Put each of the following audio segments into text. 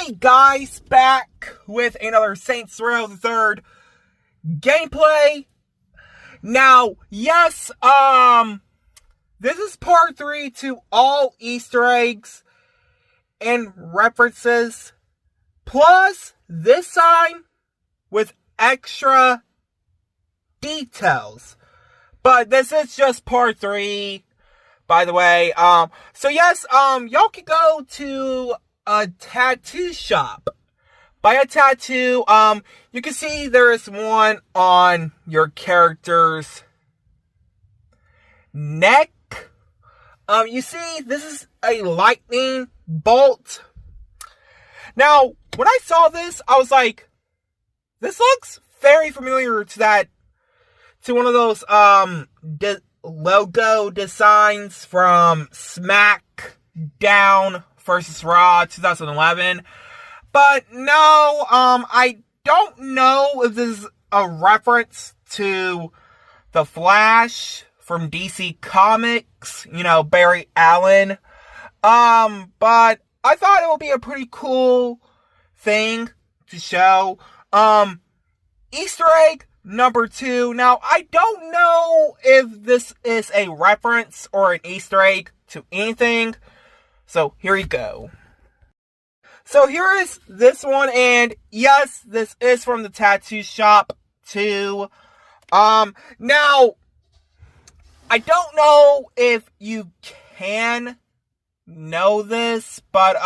Hey guys, back with another Saints Row the Third gameplay. Now, yes, this is part 3 to all Easter eggs and references, plus this time with extra details. But this is just part 3, by the way. So yes, y'all can go to a tattoo shop. Buy a tattoo. You can see there's one on your character's neck. You see, this is a lightning bolt. Now, when I saw this, I was like, this looks very familiar to one of those, logo designs from SmackDown versus Raw 2011. But no, I don't know if this is a reference to the Flash from DC Comics, Barry Allen. But I thought it would be a pretty cool thing to show. Easter egg number 2. Now, I don't know if this is a reference or an Easter egg to anything. So, here you go. So, here is this one, and yes, this is from the tattoo shop, too. Now, I don't know if you can know this, but,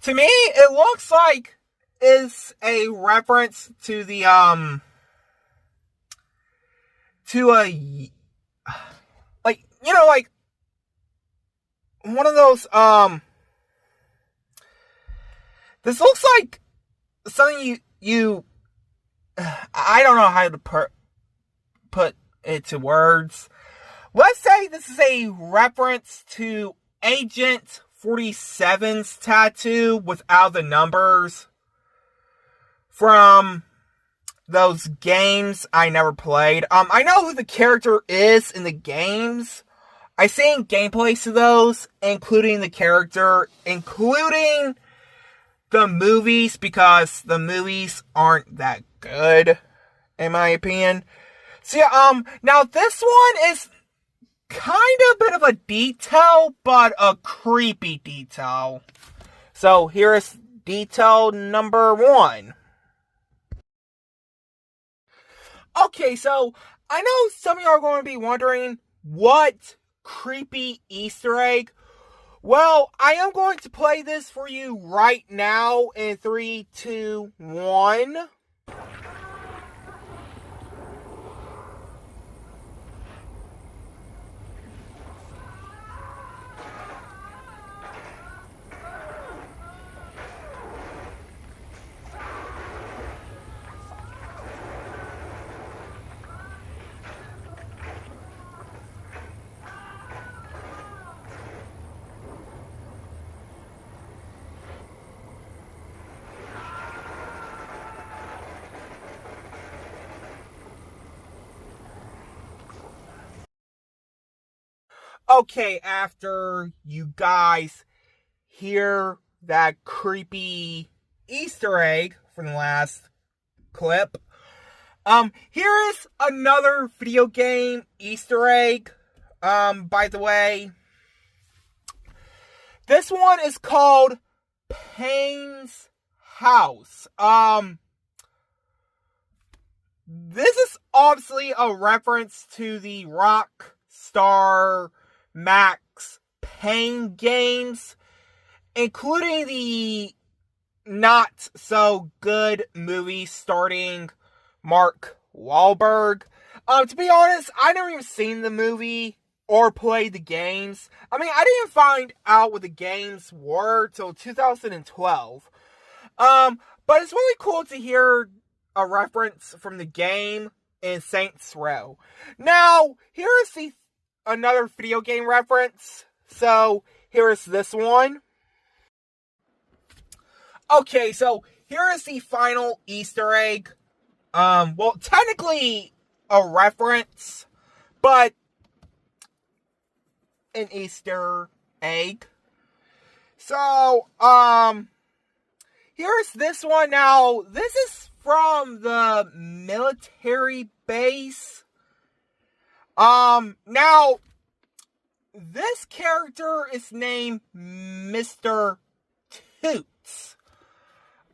to me, it looks like it's a reference to the, one of those, this looks like something you I don't know how to put it to words. Let's say this is a reference to Agent 47's tattoo without the numbers from those games I never played. I know who the character is in the games. I've seen gameplays of those, including the character, including the movies, because the movies aren't that good, in my opinion. So yeah, now this one is kind of a bit of a detail, but a creepy detail. So here is detail number 1. Okay, so I know some of you are going to be wondering, what creepy Easter egg? Well, I am going to play this for you right now in 3, 2, 1. Okay, after you guys hear that creepy Easter egg from the last clip, here is another video game Easter egg. By the way, this one is called Payne's House. This is obviously a reference to the Rockstar Max Payne games, including the not so good movie starring Mark Wahlberg. To be honest, I never even seen the movie or played the games. I mean, I didn't find out what the games were till 2012. But it's really cool to hear a reference from the game in Saints Row. Now, here is another video game reference. So, here is this one. Okay, so here is the final Easter egg. Well, technically a reference, but an Easter egg. So, here's this one. Now, this is from the military base. Now, this character is named Mr. Toots.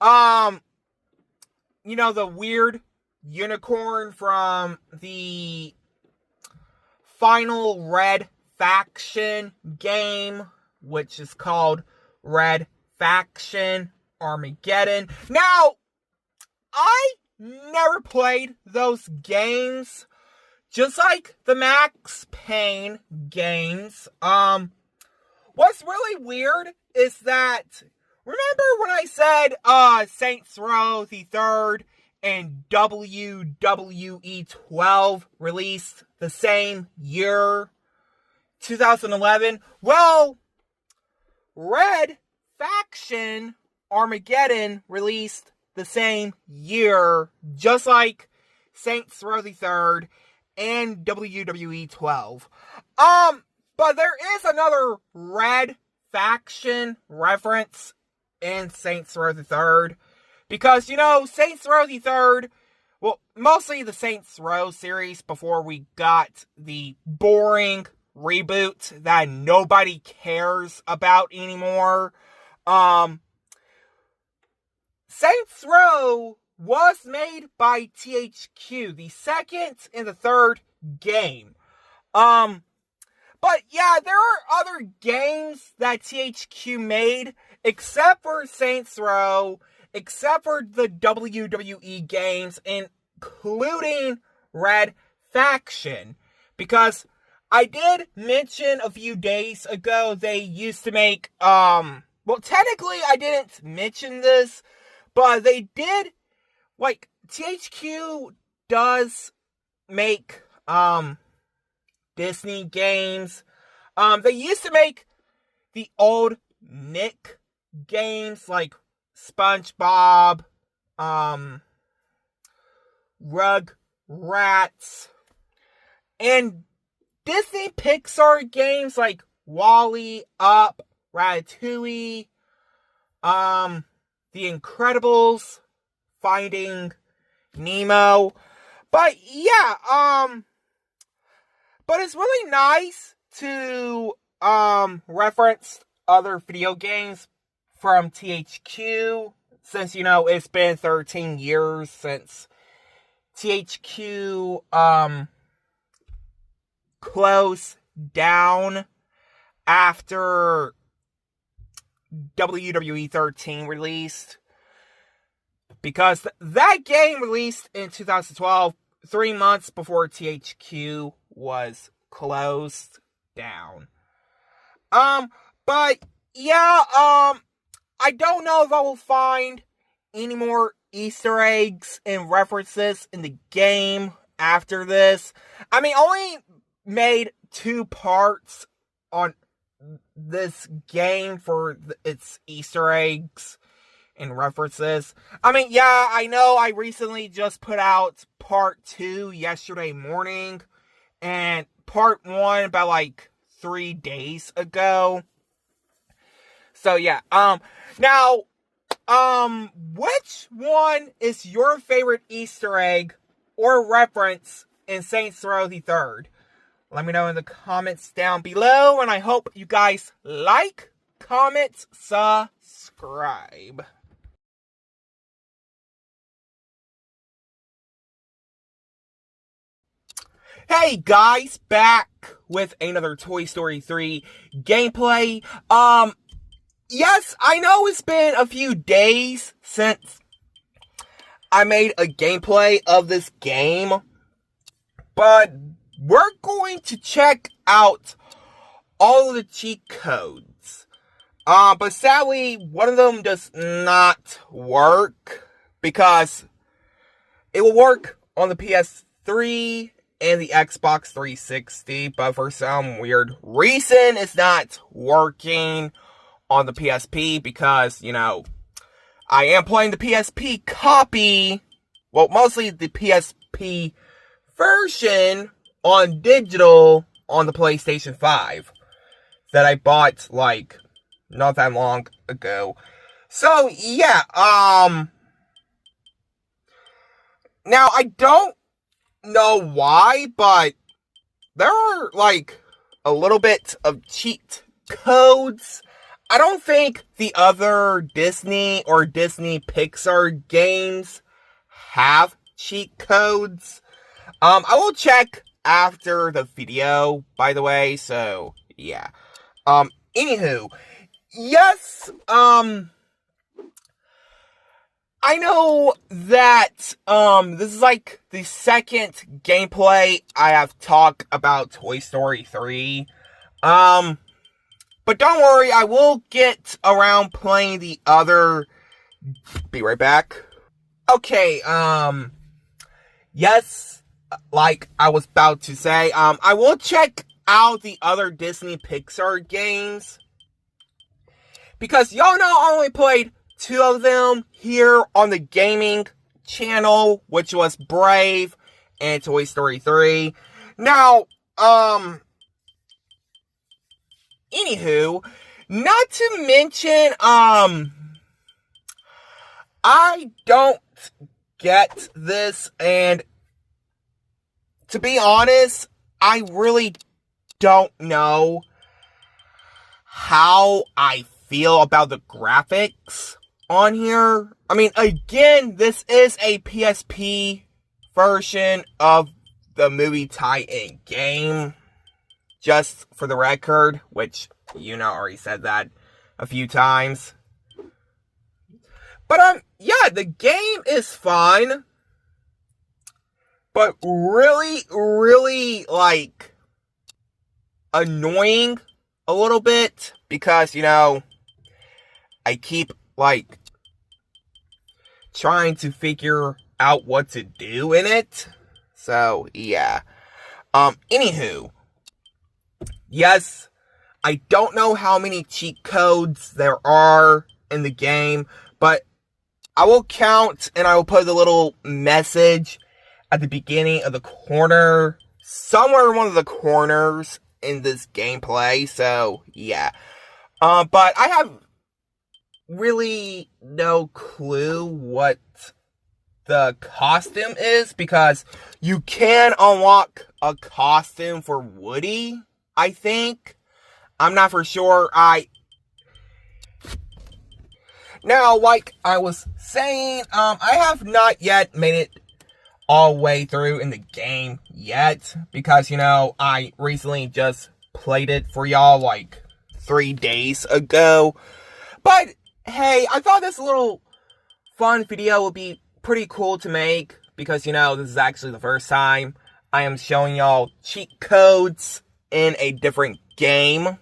You know, the weird unicorn from the final Red Faction game, which is called Red Faction Armageddon. Now, I never played those games, just like the Max Payne games. What's really weird is that, remember when I said Saints Row the 3rd and WWE 12 released the same year, 2011? Well, Red Faction Armageddon released the same year, just like Saints Row the 3rd and WWE 12. But there is another Red Faction reference in Saints Row the 3rd. Because, you know, Saints Row the 3rd, well, mostly the Saints Row series before we got the boring reboot that nobody cares about anymore. Saints Row was made by THQ, the second and the third game. But yeah, there are other games that THQ made, except for Saints Row, except for the WWE games, including Red Faction. Because I did mention a few days ago they used to make, well, technically I didn't mention this, but they did, like, THQ does make, Disney games. They used to make the old Nick games, like SpongeBob, Rugrats, and Disney Pixar games like Wall-E, Up, Ratatouille, The Incredibles, Finding Nemo. But yeah, but it's really nice to reference other video games from THQ, since, you know, it's been 13 years since THQ closed down after WWE 13 released. Because that game released in 2012, 3 months before THQ was closed down. But yeah, I don't know if I will find any more Easter eggs and references in the game after this. I mean, I only made 2 parts on this game for its Easter eggs and references. I mean, yeah, I know I recently just put out part 2 yesterday morning, and part 1 about like 3 days ago. So yeah, now, which one is your favorite Easter egg or reference in Saints Row the 3rd? Let me know in the comments down below, and I hope you guys like, comment, subscribe. Hey guys, back with another Toy Story 3 gameplay. Yes, I know it's been a few days since I made a gameplay of this game, but we're going to check out all of the cheat codes. But sadly, one of them does not work, because it will work on the PS3 and the Xbox 360, but for some weird reason, it's not working on the PSP, because, you know, I am playing the PSP copy, well, mostly the PSP version on digital on the PlayStation 5 that I bought, like, not that long ago. So, yeah, now I don't know why, but there are, like, a little bit of cheat codes. I don't think the other Disney or Disney Pixar games have cheat codes. I will check after the video, by the way, so, yeah. Anywho, yes, I know that, this is like the second gameplay I have talked about Toy Story 3. But don't worry, I will get around playing the other. Be right back. Okay, yes, like I was about to say, I will check out the other Disney Pixar games. Because y'all know I only played 2 of them here on the gaming channel, which was Brave and Toy Story 3. Now, anywho, not to mention, I don't get this, and to be honest, I really don't know how I feel about the graphics on here. I mean, again, this is a PSP version of the movie tie-in game, just for the record, which, you know, already said that a few times. But, yeah, the game is fun, but really, really, like, annoying a little bit, because, you know, I keep, like, trying to figure out what to do in it. So, yeah. Anywho, yes, I don't know how many cheat codes there are in the game, but I will count, and I will put a little message at the beginning of the corner, somewhere in one of the corners in this gameplay, so, yeah. But I have really no clue what the costume is, because you can unlock a costume for Woody, I think. I'm not for sure. Now, like I was saying, I have not yet made it all the way through in the game yet, because, you know, I recently just played it for y'all, like, 3 days ago. But, hey, I thought this little fun video would be pretty cool to make, because, you know, this is actually the first time I am showing y'all cheat codes in a different game.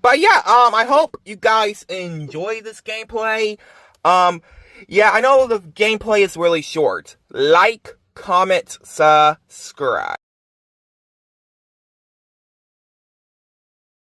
But yeah, I hope you guys enjoy this gameplay. Yeah, I know the gameplay is really short. Like, comment, subscribe.